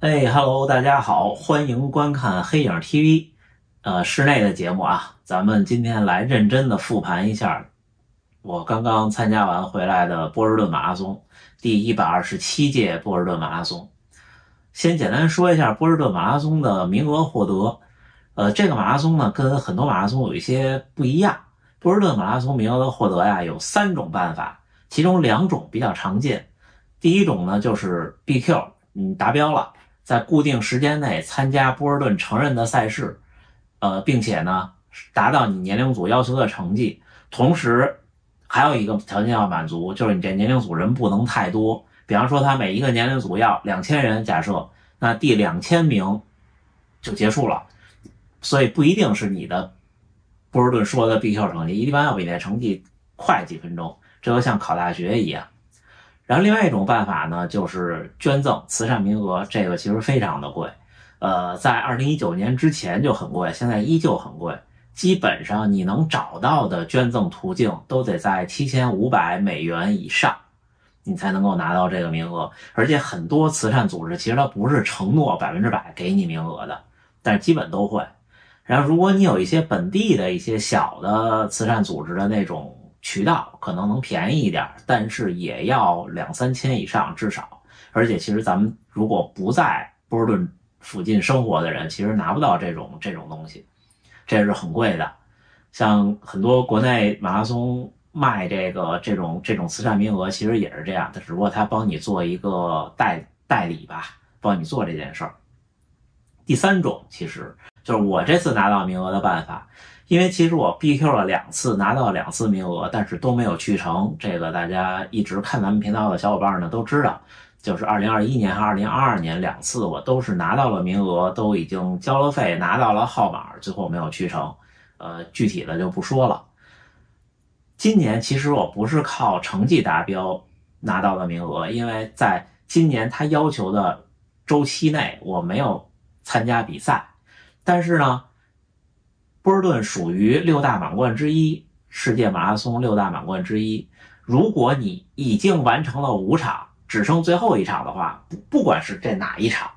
Hello，大家好，欢迎观看黑影 TV，室内的节目啊，咱们今天来认真的复盘一下我刚刚参加完回来的波士顿马拉松，第127届波士顿马拉松。先简单说一下波士顿马拉松的名额获得，这个马拉松呢跟很多马拉松有一些不一样。波士顿马拉松名额的获得呀，有3种办法，其中2种比较常见。第一种呢就是 BQ， 你达标了。在固定时间内参加波士顿承认的赛事，并且呢达到你年龄组要求的成绩，同时还有一个条件要满足，就是你这年龄组人不能太多。比方说他每一个年龄组要2000人，假设那第2000名就结束了，所以不一定是你的波士顿说的 BQ 成绩，一般要比那成绩快几分钟，这就像考大学一样。然后另外一种办法呢，就是捐赠慈善名额，这个其实非常的贵，在2019年之前就很贵，现在依旧很贵。基本上你能找到的捐赠途径都得在$7500以上，你才能够拿到这个名额。而且很多慈善组织其实它不是承诺100%给你名额的，但是基本都会。然后如果你有一些本地的一些小的慈善组织的那种渠道，可能能便宜一点，但是也要2-3千以上至少。而且其实咱们如果不在波士顿附近生活的人，其实拿不到这种东西，这是很贵的。像很多国内马拉松卖这种慈善名额，其实也是这样的，只不过他帮你做一个代理吧，帮你做这件事儿。第3种其实就是我这次拿到名额的办法。因为其实我 BQ 了2次，拿到了2次名额，但是都没有去成。这个大家一直看咱们频道的小伙伴呢都知道，就是2021年和2022年2次我都是拿到了名额，都已经交了费，拿到了号码，最后没有去成。具体的就不说了。今年其实我不是靠成绩达标拿到的名额，因为在今年他要求的周期内我没有参加比赛，但是呢波士顿属于6大满贯之一，世界马拉松6大满贯之一。如果你已经完成了5场，只剩最后1场的话，不管是这哪一场，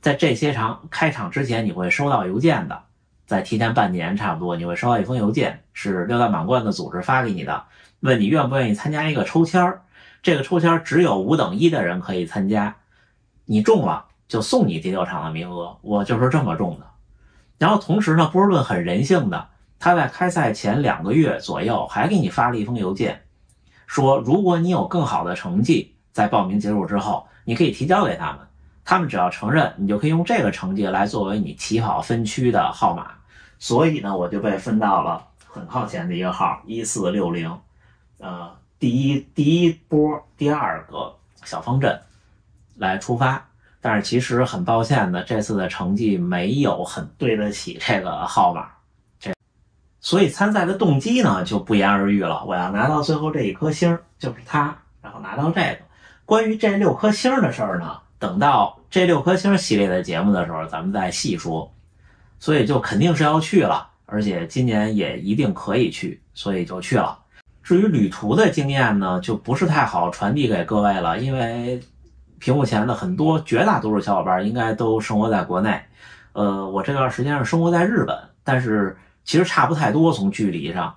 在这些开场之前你会收到邮件的，在提前半年差不多你会收到一封邮件，是6大满贯的组织发给你的，问你愿不愿意参加一个抽签。这个抽签只有5等1的人可以参加，你中了就送你第6场的名额，我就是这么中的。然后同时呢，波士顿很人性的，他在开赛前2个月左右还给你发了一封邮件，说如果你有更好的成绩，在报名结束之后你可以提交给他们，他们只要承认，你就可以用这个成绩来作为你起跑分区的号码。所以呢我就被分到了很靠前的一个号1460，第一波第2个小方阵来出发。但是其实很抱歉的，这次的成绩没有很对得起这个号码，所以参赛的动机呢就不言而喻了。我要拿到最后这1颗星，就是它，然后拿到这个。关于这6颗星的事儿呢，等到这6颗星系列的节目的时候咱们再细说。所以就肯定是要去了，而且今年也一定可以去，所以就去了。至于旅途的经验呢，就不是太好传递给各位了，因为屏幕前的绝大多数小伙伴应该都生活在国内，我这段时间是生活在日本，但是其实差不太多，从距离上，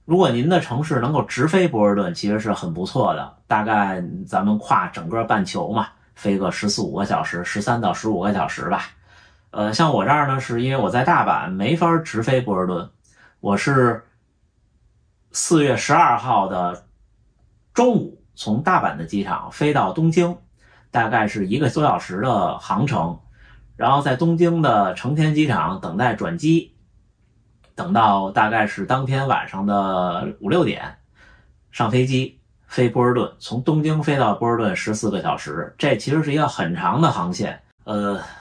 如果您的城市能够直飞波士顿，其实是很不错的。大概咱们跨整个半球嘛，飞个14-15个小时，13到15个小时吧。像我这儿呢，是因为我在大阪没法直飞波士顿，我是4月12号的中午从大阪的机场飞到东京，大概是1个多小时的航程，然后在东京的成田机场等待转机，等到大概是当天晚上的5-6点上飞机飞波士顿，从东京飞到波士顿14个小时，这其实是一个很长的航线，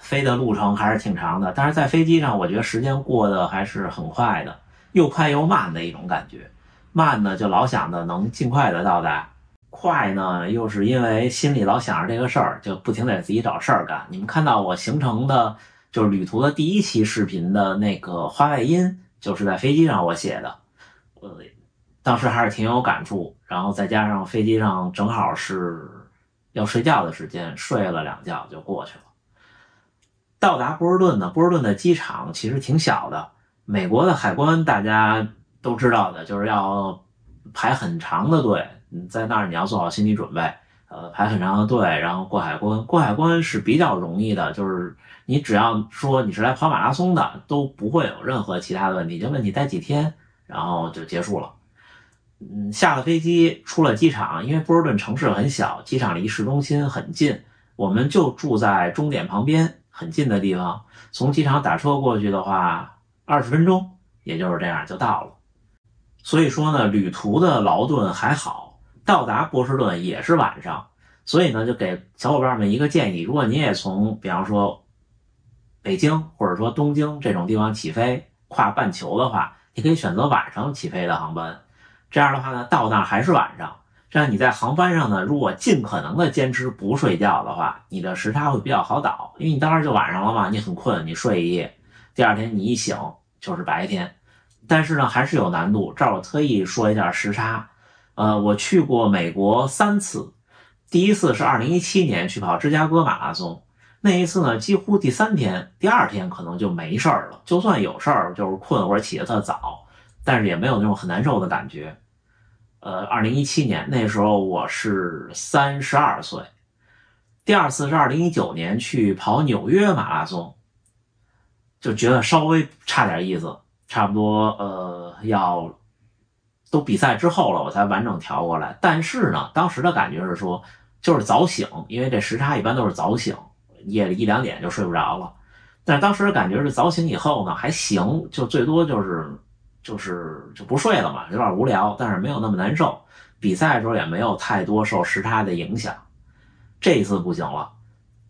飞的路程还是挺长的，但是在飞机上我觉得时间过得还是很快的，又快又慢的一种感觉。慢呢就老想着能尽快的到达，快呢又是因为心里老想着这个事儿，就不停地给自己找事儿干。你们看到我行程的就是旅途的第1期视频的那个话外音，就是在飞机上我写的，当时还是挺有感触，然后再加上飞机上正好是要睡觉的时间，睡了2觉就过去了。到达波士顿呢，波士顿的机场其实挺小的，美国的海关大家都知道的，就是要排很长的队，在那儿你要做好心理准备，排很长的队，然后过海关。过海关是比较容易的，就是你只要说你是来跑马拉松的，都不会有任何其他的问题，就问你待几天，然后就结束了。下了飞机，出了机场，因为波士顿城市很小，机场离市中心很近，我们就住在终点旁边很近的地方，从机场打车过去的话20分钟，也就是这样就到了。所以说呢，旅途的劳顿还好，到达波士顿也是晚上，所以呢，就给小伙伴们一个建议，如果你也从比方说北京或者说东京这种地方起飞，跨半球的话，你可以选择晚上起飞的航班。这样的话呢，到那儿还是晚上，这样你在航班上呢，如果尽可能的坚持不睡觉的话，你的时差会比较好倒，因为你当时就晚上了嘛，你很困，你睡一夜，第二天你一醒就是白天。但是呢，还是有难度。这儿我特意说一下时差。我去过美国3次，第一次是2017年去跑芝加哥马拉松，那一次呢，几乎第3天、第2天可能就没事儿了，就算有事儿，就是困或者起得特早，但是也没有那种很难受的感觉。2017年那时候我是32岁。第二次是2019年去跑纽约马拉松，就觉得稍微差点意思。差不多要都比赛之后了，我才完整调过来。但是呢，当时的感觉是说，就是早醒，因为这时差一般都是早醒，夜里1-2点就睡不着了。但是当时的感觉是早醒以后呢还行，就最多就不睡了嘛，有点无聊，但是没有那么难受。比赛的时候也没有太多受时差的影响。这一次不行了，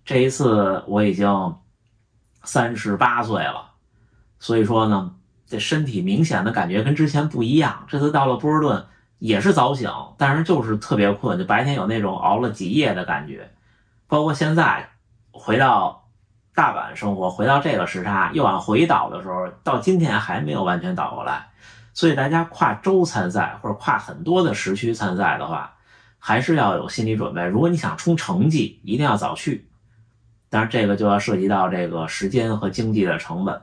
这一次我已经38岁了，所以说呢，这身体明显的感觉跟之前不一样。这次到了波士顿也是早醒，但是就是特别困，就白天有那种熬了几夜的感觉。包括现在回到大阪生活，回到这个时差又往回倒的时候，到今天还没有完全倒过来。所以大家跨州参赛或者跨很多的时区参赛的话，还是要有心理准备。如果你想冲成绩，一定要早去，当然这个就要涉及到这个时间和经济的成本，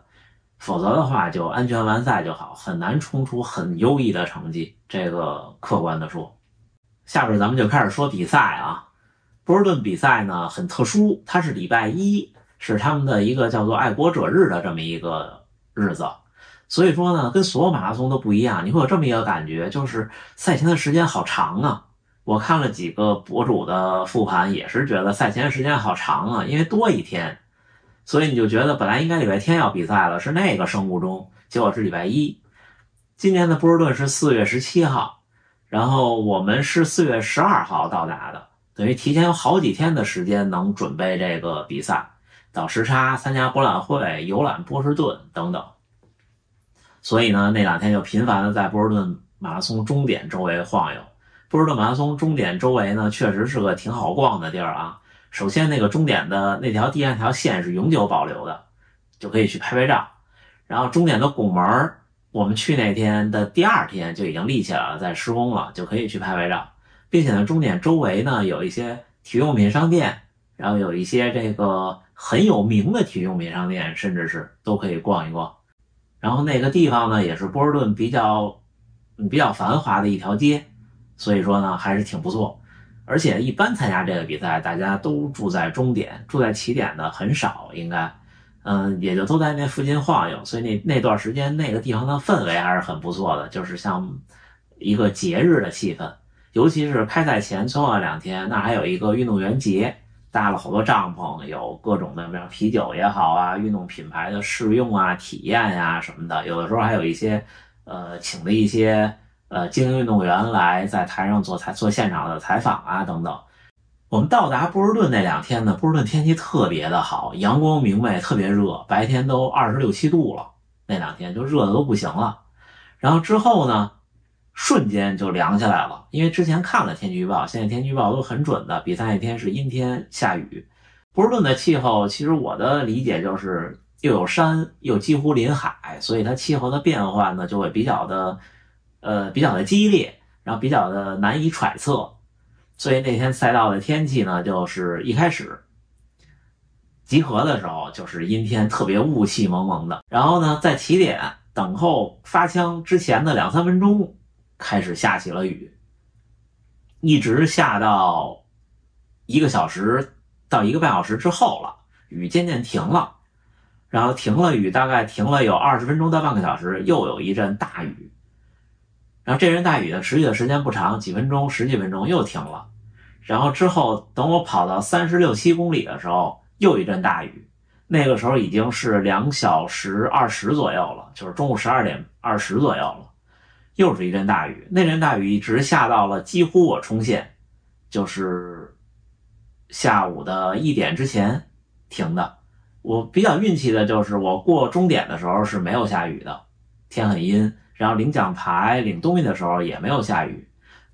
否则的话就安全完赛就好，很难冲出很优异的成绩，这个客观的说。下边咱们就开始说比赛啊。波士顿比赛呢很特殊，它是礼拜一，是他们的一个叫做爱国者日的这么一个日子，所以说呢跟所有马拉松都不一样，你会有这么一个感觉，就是赛前的时间好长啊。我看了几个博主的复盘，也是觉得赛前时间好长啊，因为多一天，所以你就觉得本来应该礼拜天要比赛了，是那个生物钟，结果是礼拜一。今年的波士顿是4月17号，然后我们是4月12号到达的，等于提前有好几天的时间能准备这个比赛，倒时差、参加博览会、游览波士顿等等。所以呢，那2天就频繁的在波士顿马拉松终点周围晃悠。波士顿马拉松终点周围呢，确实是个挺好逛的地儿啊。首先那个终点的那条第2条线是永久保留的，就可以去拍照。然后终点的拱门，我们去那天的第2天就已经立起来了，在施工了，就可以去拍照。并且呢，终点周围呢有一些体育用品商店，然后有一些这个很有名的体育用品商店，甚至是都可以逛一逛。然后那个地方呢也是波士顿比较繁华的一条街，所以说呢还是挺不错。而且一般参加这个比赛大家都住在终点，住在起点的很少，应该也就都在那附近晃悠，所以那段时间那个地方的氛围还是很不错的，就是像一个节日的气氛。尤其是开赛前最后2天，那还有一个运动员节，搭了好多帐篷，有各种的，比如啤酒也好啊，运动品牌的试用啊、体验呀什么的，有的时候还有一些请的一些精英运动员来在台上做现场的采访啊等等。我们到达波士顿那2天呢，波士顿天气特别的好，阳光明媚，特别热，白天都26、7度了，那2天就热的都不行了。然后之后呢瞬间就凉下来了，因为之前看了天气预报，现在天气预报都很准的，比赛那天是阴天下雨。波士顿的气候其实我的理解就是又有山又几乎临海，所以它气候的变化呢就会比较的激烈，然后比较的难以揣测。所以那天赛道的天气呢，就是一开始集合的时候，就是阴天特别雾气蒙蒙的。然后呢，在起点等候发枪之前的2-3分钟，开始下起了雨，一直下到1个小时到1个半小时之后了，雨渐渐停了。然后停了雨，大概停了有20分钟到半个小时，又有一阵大雨。然后这阵大雨呢，持续的时间不长，几分钟、10几分钟又停了。然后之后等我跑到36、7公里的时候，又一阵大雨。那个时候已经是2小时20左右了，就是中午12点20左右了，又是一阵大雨。那阵大雨一直下到了几乎我冲线，就是下午的1点之前停的。我比较运气的就是我过终点的时候是没有下雨的，天很阴，然后领奖牌领东西的时候也没有下雨，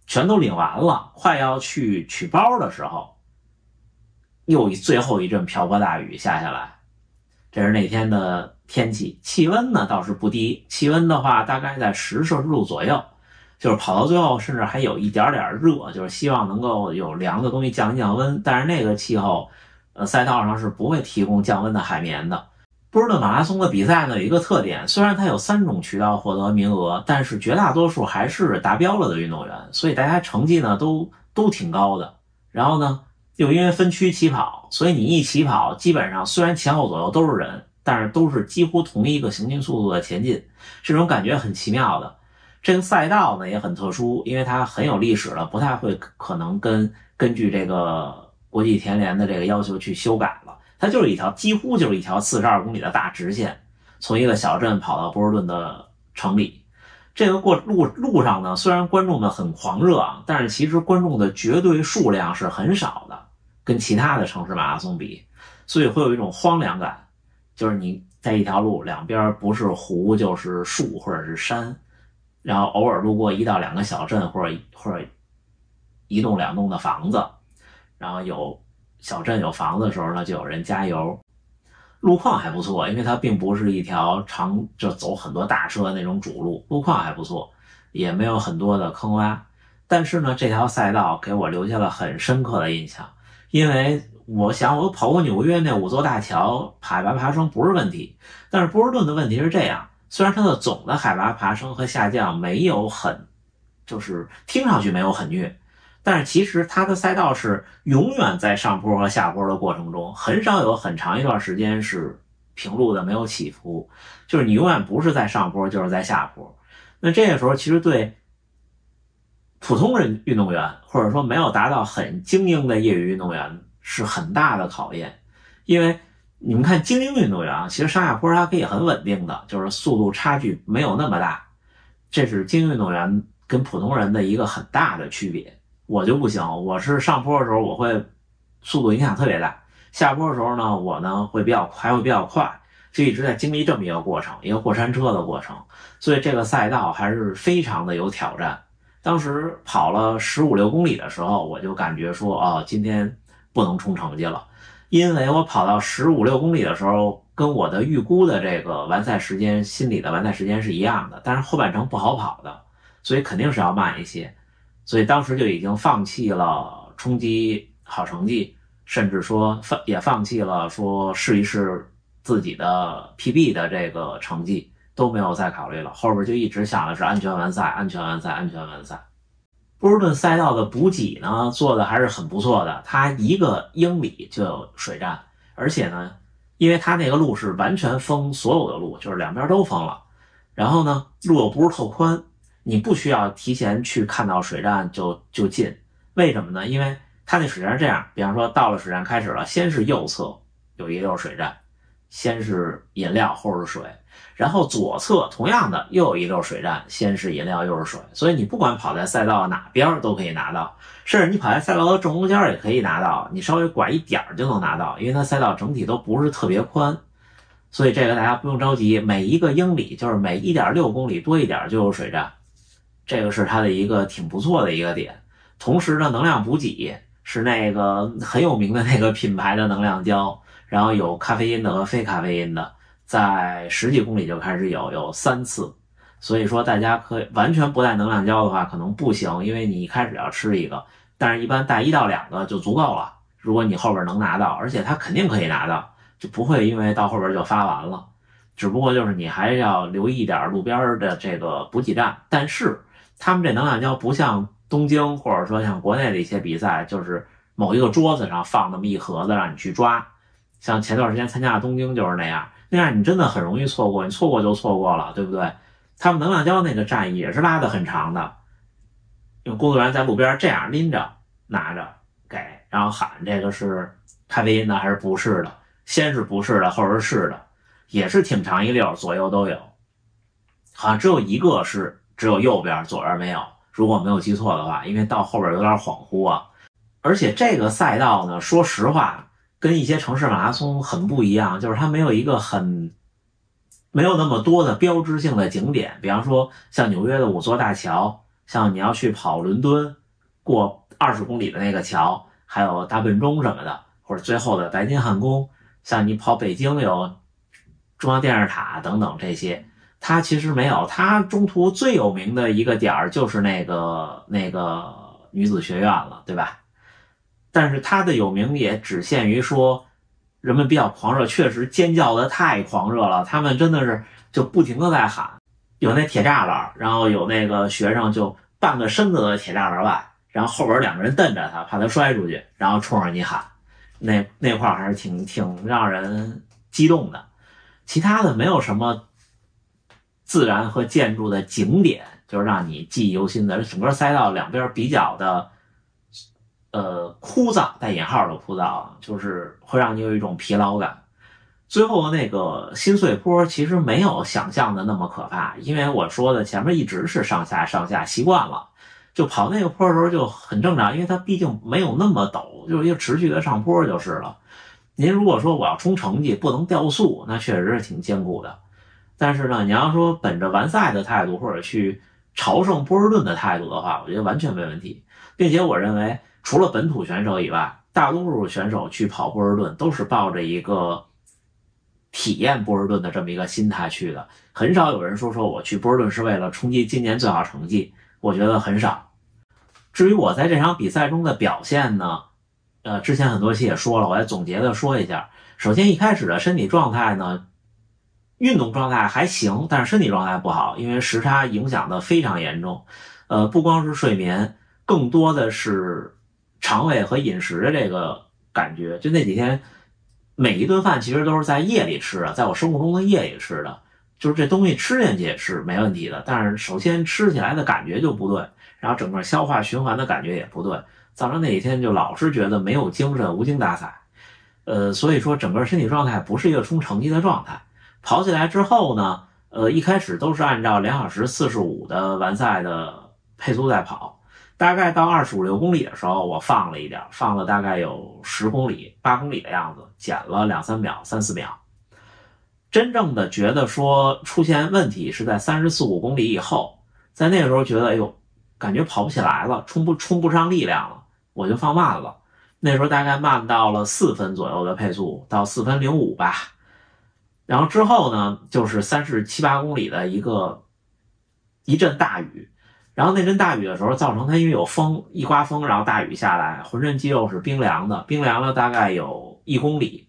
全都领完了，快要去取包的时候，又最后一阵瓢泼大雨下下来。这是那天的天气。气温呢倒是不低，气温的话大概在10摄氏度左右，就是跑到最后甚至还有一点点热，就是希望能够有凉的东西降一降温。但是那个气候赛道上是不会提供降温的海绵的。波士顿马拉松的比赛呢有一个特点，虽然它有3种渠道获得名额，但是绝大多数还是达标了的运动员，所以大家成绩呢都挺高的。然后呢又因为分区起跑，所以你一起跑基本上虽然前后左右都是人，但是都是几乎同一个行进速度的前进，这种感觉很奇妙的。这个赛道呢也很特殊，因为它很有历史了，不太会可能根据这个国际田联的这个要求去修改了，它就是几乎就是一条42公里的大直线，从一个小镇跑到波士顿的城里。这个路上呢，虽然观众们很狂热啊，但是其实观众的绝对数量是很少的，跟其他的城市马拉松比，所以会有一种荒凉感，就是你在一条路两边不是湖就是树或者是山，然后偶尔路过1到2个小镇或者1栋2栋的房子，然后有小镇有房子的时候呢，就有人加油。路况还不错，因为它并不是一条就走很多大车的那种主路，路况还不错，也没有很多的坑洼。但是呢，这条赛道给我留下了很深刻的印象，因为我想我跑过纽约那5座大桥，海拔爬升不是问题，但是波士顿的问题是这样，虽然它的总的海拔爬升和下降没有就是听上去没有很虐，但是其实它的赛道是永远在上坡和下坡的过程中，很少有很长一段时间是平路的没有起伏，就是你永远不是在上坡就是在下坡。那这个时候其实对普通人运动员或者说没有达到很精英的业余运动员是很大的考验，因为你们看精英运动员啊，其实上下坡它可以很稳定的，就是速度差距没有那么大，这是精英运动员跟普通人的一个很大的区别。我就不行，我是上坡的时候我会速度影响特别大，下坡的时候呢我呢会比较快，就一直在经历这么一个过程，一个过山车的过程，所以这个赛道还是非常的有挑战。当时跑了15、16公里的时候，我就感觉说今天不能冲成绩了，因为我跑到15、16公里的时候跟我的预估的这个完赛时间，心理的完赛时间是一样的，但是后半程不好跑的，所以肯定是要慢一些，所以当时就已经放弃了冲击好成绩，甚至说也放弃了说试一试自己的 PB 的这个成绩，都没有再考虑了，后边就一直想的是安全完赛。波士顿赛道的补给呢做的还是很不错的，它1个英里就有水站，而且呢因为它那个路是完全封所有的路，就是两边都封了，然后呢路又不是特宽，你不需要提前去看到水站就进。为什么呢？因为它那水站是这样，比方说到了水站开始了，先是右侧有一溜水站，先是饮料后是水，然后左侧同样的又有一溜水站，先是饮料又是水，所以你不管跑在赛道哪边都可以拿到，甚至你跑在赛道的正中间也可以拿到，你稍微拐一点就能拿到，因为它赛道整体都不是特别宽，所以这个大家不用着急，每1个英里就是每 1.6 公里多一点就有水站，这个是它的一个挺不错的一个点。同时呢，能量补给是那个很有名的那个品牌的能量胶，然后有咖啡因的和非咖啡因的，在10几公里就开始有3次，所以说大家可以完全不带能量胶的话可能不行，因为你一开始要吃一个，但是一般带1到2个就足够了，如果你后边能拿到，而且它肯定可以拿到，就不会因为到后边就发完了。只不过就是你还要留意一点路边的这个补给站，但是他们这能量胶不像东京或者说像国内的一些比赛，就是某一个桌子上放那么一盒子让你去抓。像前段时间参加的东京就是那样，那样你真的很容易错过，你错过就错过了，对不对？他们能量胶那个站也是拉得很长的，因为工作人员在路边这样拎着拿着给，然后喊这个是咖啡因的还是不是的，先是不是的，后是是的，也是挺长一溜，左右都有，好像只有一个是只有右边，左边没有，如果没有记错的话，因为到后边有点恍惚啊。而且这个赛道呢，说实话跟一些城市马拉松很不一样，就是它没有一个没有那么多的标志性的景点，比方说像纽约的5座大桥，像你要去跑伦敦过20公里的那个桥，还有大笨钟什么的，或者最后的白金汉宫，像你跑北京有中央电视塔等等这些，它其实没有。它中途最有名的一个点儿就是那个女子学院了，对吧？但是它的有名也只限于说人们比较狂热，确实尖叫的太狂热了，他们真的是就不停的在喊，有那铁栅栏，然后有那个学生就半个身子在铁栅栏外，然后后边2个人瞪着他，怕他摔出去，然后冲着你喊，那块还是挺让人激动的。其他的没有什么自然和建筑的景点，就是让你记忆犹新的。整个赛道两边比较的枯燥，带引号的枯燥，就是会让你有一种疲劳感。最后那个新穗坡其实没有想象的那么可怕，因为我说的前面一直是上下习惯了，就跑那个坡的时候就很正常，因为它毕竟没有那么陡，就是一个持续的上坡就是了。您如果说我要冲成绩不能掉速，那确实是挺艰苦的。但是呢，你要说本着完赛的态度或者去朝圣波士顿的态度的话，我觉得完全没问题。并且我认为除了本土选手以外，大多数选手去跑波士顿都是抱着一个体验波士顿的这么一个心态去的，很少有人说我去波士顿是为了冲击今年最好成绩，我觉得很少。至于我在这场比赛中的表现呢，之前很多期也说了，我再总结的说一下。首先一开始的身体状态呢，运动状态还行，但是身体状态不好，因为时差影响的非常严重。不光是睡眠，更多的是肠胃和饮食的这个感觉。就那几天每一顿饭其实都是在夜里吃的，在我生物钟的夜里吃的，就是这东西吃进去是没问题的，但是首先吃起来的感觉就不对，然后整个消化循环的感觉也不对，造成那几天就老是觉得没有精神，无精打采。所以说整个身体状态不是一个冲成绩的状态。跑起来之后呢，一开始都是按照2小时45的完赛的配速在跑，大概到25、6公里的时候，我放了一点，放了大概有10公里、8公里的样子，减了2、3秒、3、4秒。真正的觉得说出现问题是在34、5公里以后，在那个时候觉得，哎呦，感觉跑不起来了，冲不上力量了，我就放慢了。那时候大概慢到了4分左右的配速，到4分05吧。然后之后呢，就是37、8公里的一阵大雨，然后那阵大雨的时候，造成它因为有风，一刮风，然后大雨下来，浑身肌肉是冰凉的，冰凉了大概有1公里，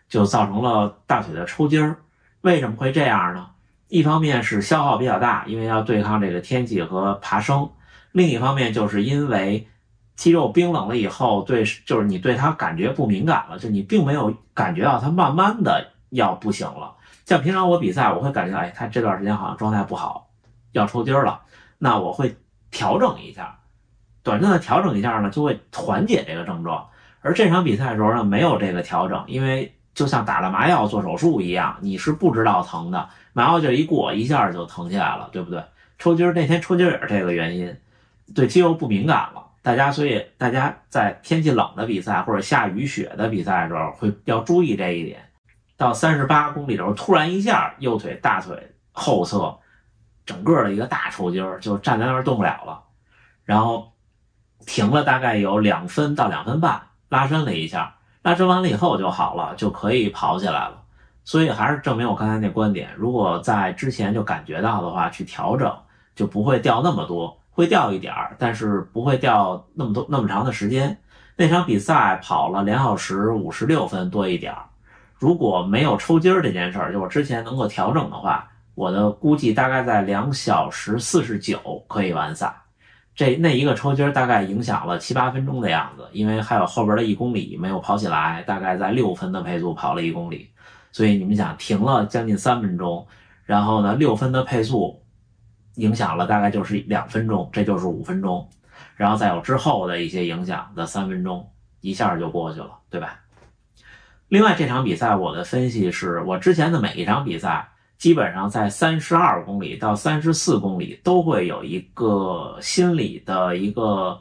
就造成了大腿的抽筋儿。为什么会这样呢？一方面是消耗比较大，因为要对抗这个天气和爬升；另一方面就是因为肌肉冰冷了以后，就是你对它感觉不敏感了，就你并没有感觉到它慢慢的要不行了。像平常我比赛，我会感觉到，他这段时间好像状态不好，要抽筋了，那我会调整一下，短暂的调整一下呢，就会缓解这个症状。而这场比赛的时候呢，没有这个调整，因为就像打了麻药做手术一样，你是不知道疼的，麻药劲一过，一下就疼起来了，对不对？抽筋那天抽筋也是这个原因，对肌肉不敏感了。所以大家在天气冷的比赛或者下雨雪的比赛的时候，要注意这一点。到38公里的时候，突然一下右腿、大腿后侧整个的一个大抽筋，就站在那儿动不了了，然后停了大概有2分到2分半，拉伸了一下，拉伸完了以后就好了，就可以跑起来了。所以还是证明我刚才那观点，如果在之前就感觉到的话，去调整就不会掉那么多，会掉一点，但是不会掉那么长的时间。那场比赛跑了2小时56分多一点，如果没有抽筋儿这件事儿，就我之前能够调整的话，我的估计大概在2小时49可以完赛。那一个抽筋大概影响了7、8分钟的样子，因为还有后边的1公里没有跑起来，大概在6分的配速跑了1公里，所以你们想停了将近3分钟，然后呢6分的配速影响了大概就是2分钟，这就是5分钟，然后再有之后的一些影响的3分钟，一下就过去了，对吧？另外这场比赛我的分析是，我之前的每一场比赛基本上在32公里到34公里都会有一个心理的一个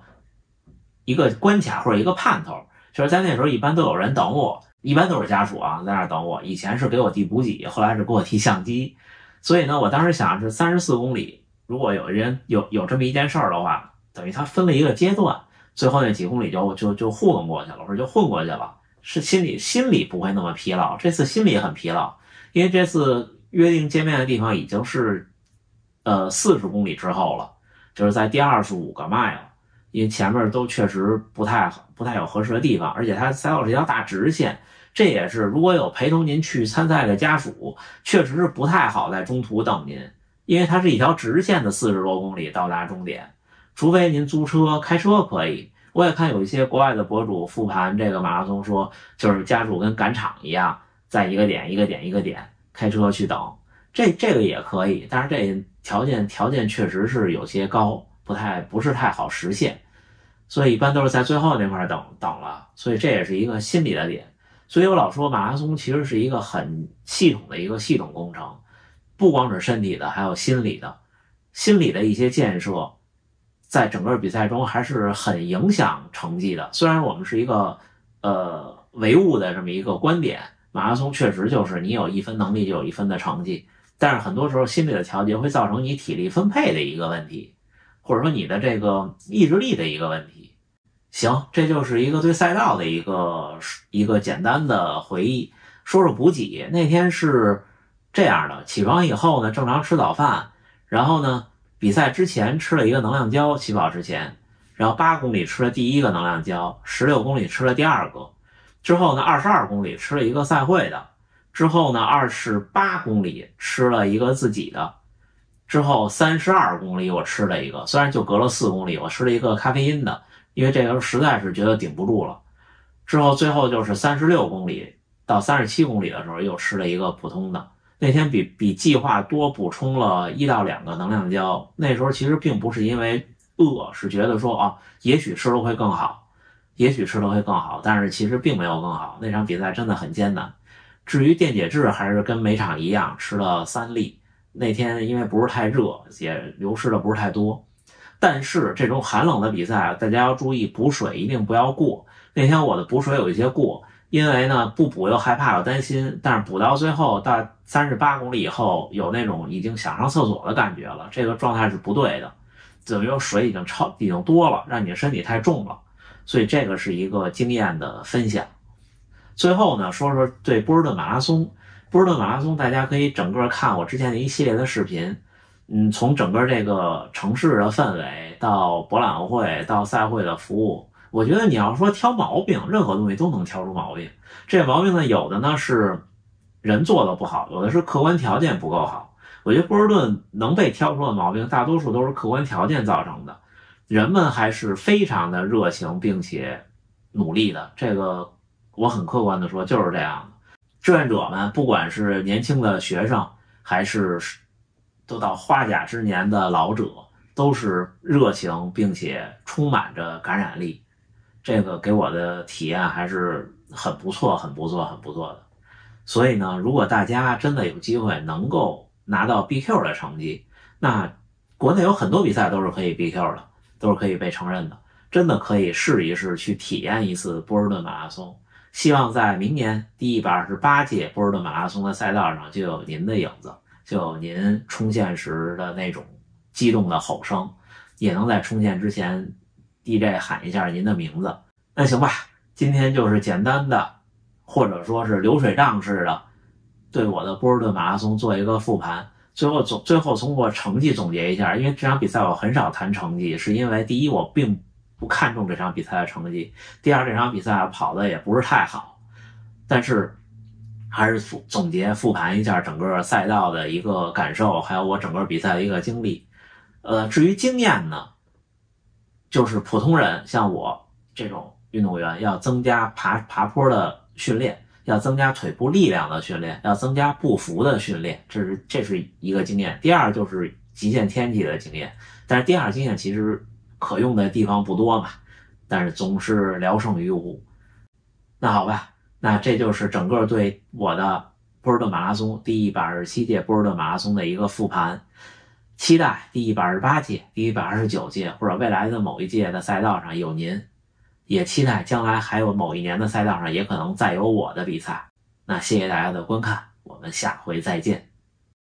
关卡或者一个盼头，就是在那时候一般都有人等我，一般都是家属啊在那儿等我，以前是给我递补给，后来是给我提相机，所以呢我当时想是34公里，如果有人有这么一件事儿的话，等于他分了一个阶段，最后那几公里就糊弄过去了，或者就混过去了，是心里不会那么疲劳，这次心里很疲劳，因为这次约定见面的地方已经是40公里之后了，就是在第25个 mile， 因为前面都确实不太有合适的地方，而且它赛道是一条大直线，这也是如果有陪同您去参赛的家属，确实是不太好在中途等您，因为它是一条直线的40多公里到达终点，除非您租车开车可以。我也看有一些国外的博主复盘这个马拉松说，就是家属跟赶场一样，在一个点开车去等，这个也可以，但是这条件确实是有些高，不是太好实现，所以一般都是在最后那块等了，所以这也是一个心理的点。所以我老说马拉松其实是一个很系统的一个系统工程，不光是身体的，还有心理的一些建设，在整个比赛中还是很影响成绩的。虽然我们是一个唯物的这么一个观点，马拉松确实就是你有1分能力就有1分的成绩，但是很多时候心理的调节会造成你体力分配的一个问题，或者说你的这个意志力的一个问题。行，这就是一个对赛道的一个简单的回忆。说说补给，那天是这样的，起床以后呢，正常吃早饭，然后呢比赛之前吃了一个能量胶，起跑之前，然后8公里吃了第一个能量胶，16公里吃了第二个，之后呢22公里吃了一个赛会的，之后呢28公里吃了一个自己的，之后32公里我吃了一个，虽然就隔了4公里，我吃了一个咖啡因的，因为这个实在是觉得顶不住了。之后最后就是36公里到37公里的时候又吃了一个普通的，那天比计划多补充了1到2个能量胶。那时候其实并不是因为饿，是觉得说也许吃了会更好，但是其实并没有更好。那场比赛真的很艰难。至于电解质还是跟每场一样吃了3粒，那天因为不是太热，也流失的不是太多。但是这种寒冷的比赛大家要注意补水一定不要过。那天我的补水有一些过，因为呢不补又害怕又担心，但是补到最后到38公里以后有那种已经想上厕所的感觉了，这个状态是不对的，怎么有水已经多了，让你的身体太重了，所以这个是一个经验的分享。最后呢说说对波士顿马拉松，大家可以整个看我之前的一系列的视频，从整个这个城市的氛围到博览会到赛会的服务，我觉得你要说挑毛病，任何东西都能挑出毛病。这个毛病呢，有的呢是人做的不好，有的是客观条件不够好。我觉得波士顿能被挑出的毛病，大多数都是客观条件造成的。人们还是非常的热情并且努力的，这个我很客观的说就是这样的。志愿者们不管是年轻的学生，还是都到花甲之年的老者，都是热情并且充满着感染力，这个给我的体验还是很不错的。所以呢，如果大家真的有机会能够拿到 BQ 的成绩，那国内有很多比赛都是可以 BQ 的，都是可以被承认的，真的可以试一试去体验一次波士顿马拉松。希望在明年第128届波士顿马拉松的赛道上就有您的影子，就有您冲线时的那种激动的吼声，也能在冲线之前 DJ 喊一下您的名字。那行吧，今天就是简单的或者说是流水账式的对我的波士顿马拉松做一个复盘，最后通过成绩总结一下。因为这场比赛我很少谈成绩，是因为第一我并不看重这场比赛的成绩，第二这场比赛跑的也不是太好，但是还是总结复盘一下整个赛道的一个感受，还有我整个比赛的一个经历。至于经验呢，就是普通人像我这种运动员要增加爬坡的训练，要增加腿部力量的训练，要增加步幅的训练，这是一个经验。第二就是极限天气的经验，但是第二经验其实可用的地方不多嘛，但是总是聊胜于无。那好吧，那这就是整个对我的波士顿马拉松第127届波士顿马拉松的一个复盘。期待第128届、第129届或者未来的某一届的赛道上有您，也期待将来还有某一年的赛道上也可能再有我的比赛。那谢谢大家的观看，我们下回再见。